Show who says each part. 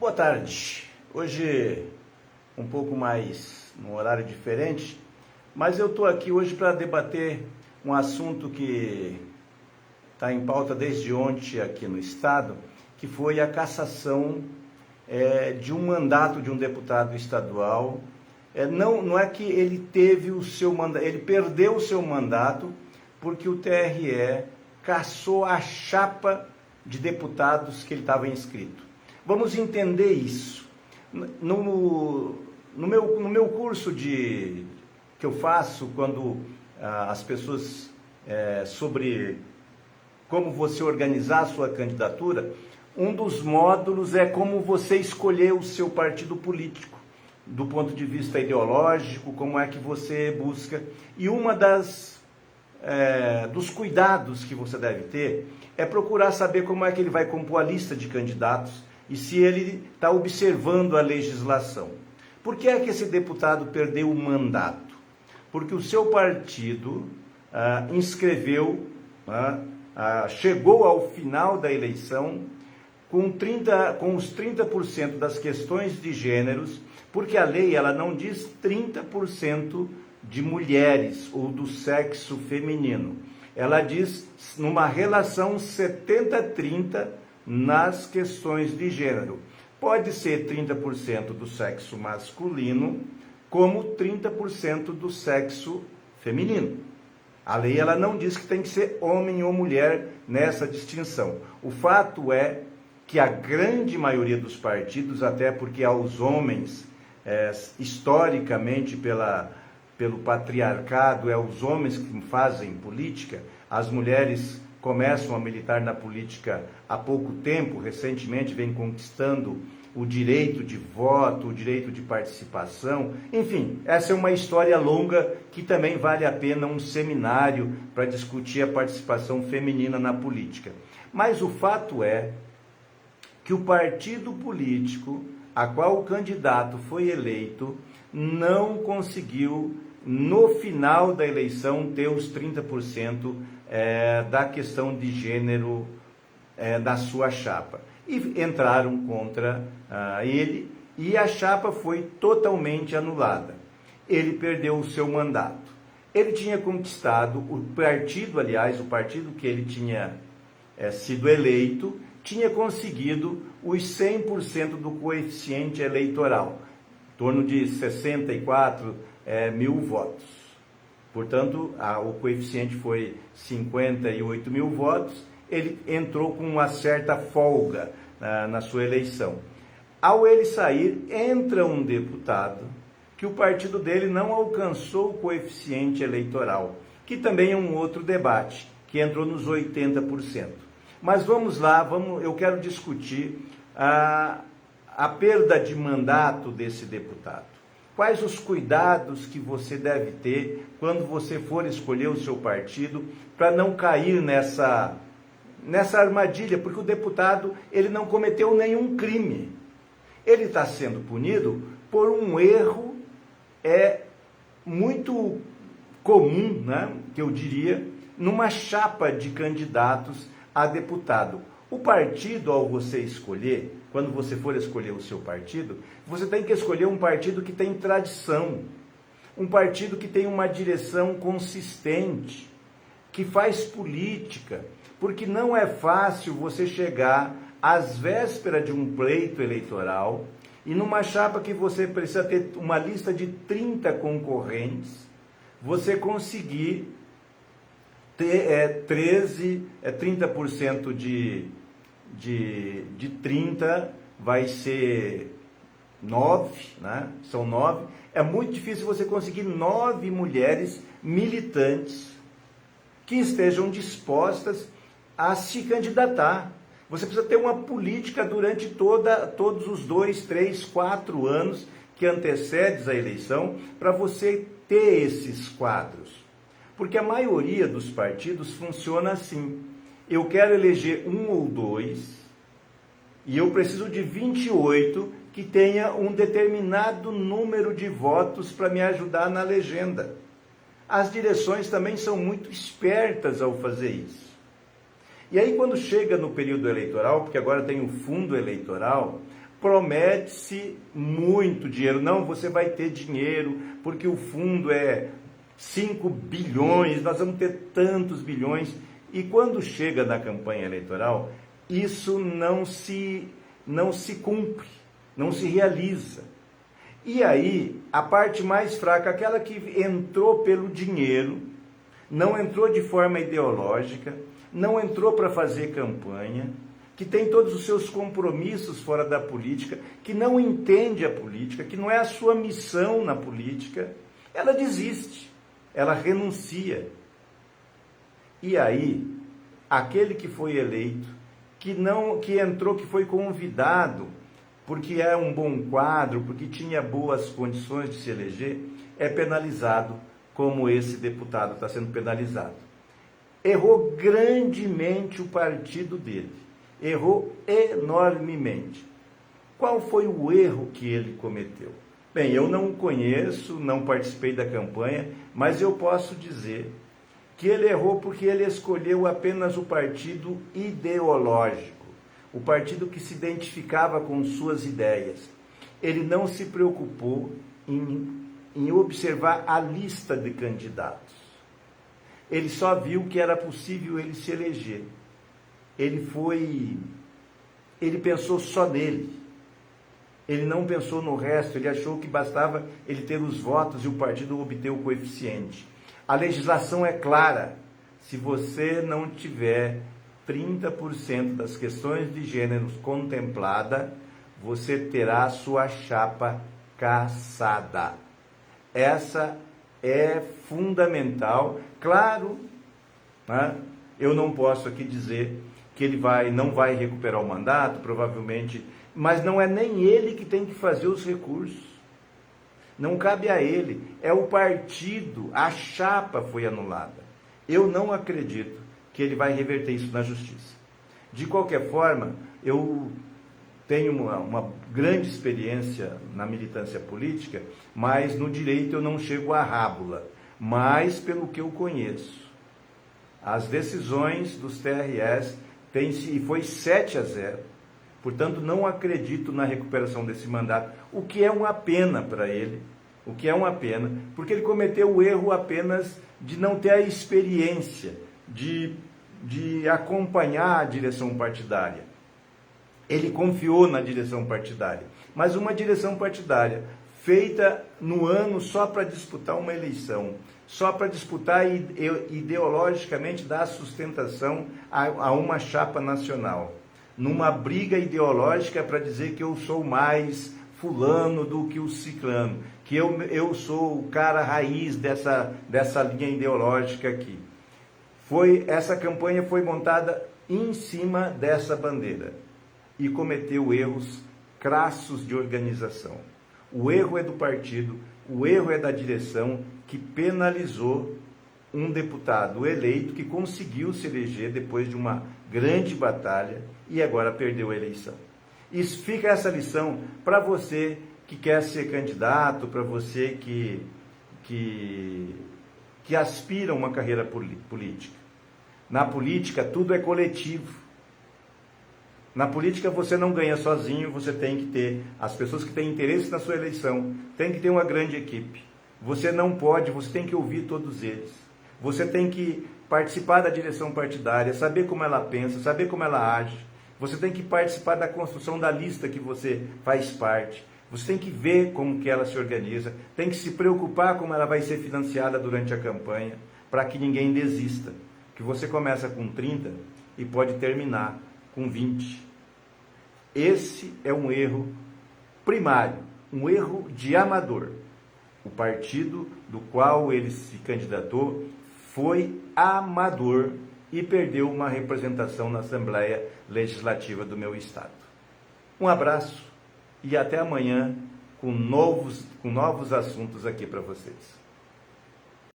Speaker 1: Boa tarde. Hoje um pouco mais num horário diferente, mas eu estou aqui hoje para debater um assunto que está em pauta desde ontem aqui no Estado, que foi a cassação de um mandato de um deputado estadual. Não é que ele teve o seu mandato, ele perdeu o seu mandato porque o TRE cassou a chapa de deputados que ele estava inscrito. Vamos entender isso. No meu curso que eu faço quando as pessoas sobre como você organizar a sua candidatura, um dos módulos é como você escolher o seu partido político, do ponto de vista ideológico, como é que você busca. E uma dos cuidados que você deve ter é procurar saber como é que ele vai compor a lista de candidatos e se ele está observando a legislação. Por que é que esse deputado perdeu o mandato? Porque o seu partido inscreveu, chegou ao final da eleição com os 30% das questões de gêneros, porque a lei ela não diz 30% de mulheres ou do sexo feminino. Ela diz numa relação 70-30 nas questões de gênero. Pode ser 30% do sexo masculino, como 30% do sexo feminino. A lei ela não diz que tem que ser homem ou mulher nessa distinção. O fato é que a grande maioria dos partidos, até porque aos homens, historicamente pelo patriarcado, os homens que fazem política, as mulheres começam a militar na política há pouco tempo, recentemente vem conquistando o direito de voto, o direito de participação, enfim, essa é uma história longa que também vale a pena um seminário para discutir a participação feminina na política. Mas o fato é que o partido político a qual o candidato foi eleito não conseguiu, no final da eleição, ter os 30% da questão de gênero da sua chapa. E entraram contra ele e a chapa foi totalmente anulada. Ele perdeu o seu mandato. Ele tinha conquistado, o partido que ele tinha sido eleito, tinha conseguido os 100% do coeficiente eleitoral, em torno de 64 mil votos. Portanto, o coeficiente foi 58 mil votos, ele entrou com uma certa folga na sua eleição. Ao ele sair, entra um deputado que o partido dele não alcançou o coeficiente eleitoral, que também é um outro debate, que entrou nos 80%. Mas vamos lá, eu quero discutir a perda de mandato desse deputado. Quais os cuidados que você deve ter quando você for escolher o seu partido para não cair nessa armadilha, porque o deputado ele não cometeu nenhum crime. Ele está sendo punido por um erro muito comum, que eu diria, numa chapa de candidatos a deputado. O partido, ao você escolher, quando você for escolher o seu partido, você tem que escolher um partido que tem tradição, um partido que tem uma direção consistente, que faz política, porque não é fácil você chegar às vésperas de um pleito eleitoral e numa chapa que você precisa ter uma lista de 30 concorrentes, você conseguir ter 30% de 30 vai ser 9, São 9. É muito difícil você conseguir 9 mulheres militantes que estejam dispostas a se candidatar. Você precisa ter uma política durante todos os 2, 3, 4 anos que antecedem a eleição para você ter esses quadros. Porque a maioria dos partidos funciona assim. Eu quero eleger 1 ou 2 e eu preciso de 28 que tenha um determinado número de votos para me ajudar na legenda. As direções também são muito espertas ao fazer isso. E aí quando chega no período eleitoral, porque agora tem o fundo eleitoral, promete-se muito dinheiro. Não, você vai ter dinheiro, porque o fundo é 5 bilhões, nós vamos ter tantos bilhões. E quando chega na campanha eleitoral, isso não se cumpre, não se realiza. E aí, a parte mais fraca, aquela que entrou pelo dinheiro, não entrou de forma ideológica, não entrou para fazer campanha, que tem todos os seus compromissos fora da política, que não entende a política, que não é a sua missão na política, ela desiste, ela renuncia. E aí, aquele que foi eleito, que entrou, que foi convidado, porque é um bom quadro, porque tinha boas condições de se eleger, é penalizado como esse deputado está sendo penalizado. Errou grandemente o partido dele, errou enormemente. Qual foi o erro que ele cometeu? Bem, eu não o conheço, não participei da campanha, mas eu posso dizer que ele errou porque ele escolheu apenas o partido ideológico, o partido que se identificava com suas ideias. Ele não se preocupou em observar a lista de candidatos. Ele só viu que era possível ele se eleger. Ele pensou só nele. Ele não pensou no resto, ele achou que bastava ele ter os votos e o partido obter o coeficiente. A legislação é clara. Se você não tiver 30% das questões de gênero contemplada, você terá sua chapa cassada. Essa é fundamental. Claro, né? Eu não posso aqui dizer que ele não vai recuperar o mandato, provavelmente, mas não é nem ele que tem que fazer os recursos. Não cabe a ele, é o partido, a chapa foi anulada. Eu não acredito que ele vai reverter isso na justiça. De qualquer forma, eu tenho uma grande experiência na militância política, mas no direito eu não chego à rábula. Mas pelo que eu conheço, as decisões dos TRS foi 7-0. Portanto, não acredito na recuperação desse mandato, o que é uma pena para ele, porque ele cometeu o erro apenas de não ter a experiência de acompanhar a direção partidária. Ele confiou na direção partidária, mas uma direção partidária feita no ano só para disputar uma eleição, só para disputar ideologicamente dar sustentação a uma chapa nacional, numa briga ideológica para dizer que eu sou mais fulano do que o ciclano, que eu sou o cara raiz dessa linha ideológica aqui. Essa campanha foi montada em cima dessa bandeira e cometeu erros crassos de organização. O erro é do partido, o erro é da direção que penalizou um deputado eleito que conseguiu se eleger depois de uma grande batalha e agora perdeu a eleição. Isso fica essa lição para você que quer ser candidato, para você que aspira a uma carreira política. Na política tudo é coletivo. Na política você não ganha sozinho, você tem que ter as pessoas que têm interesse na sua eleição, tem que ter uma grande equipe. Você tem que ouvir todos eles. Você tem que participar da direção partidária, saber como ela pensa, saber como ela age. Você tem que participar da construção da lista que você faz parte. Você tem que ver como que ela se organiza, tem que se preocupar como ela vai ser financiada durante a campanha, para que ninguém desista. Que você começa com 30 e pode terminar com 20. Esse é um erro primário, um erro de amador. O partido do qual ele se candidatou foi amador e perdeu uma representação na Assembleia Legislativa do meu estado. Um abraço e até amanhã com novos assuntos aqui para vocês.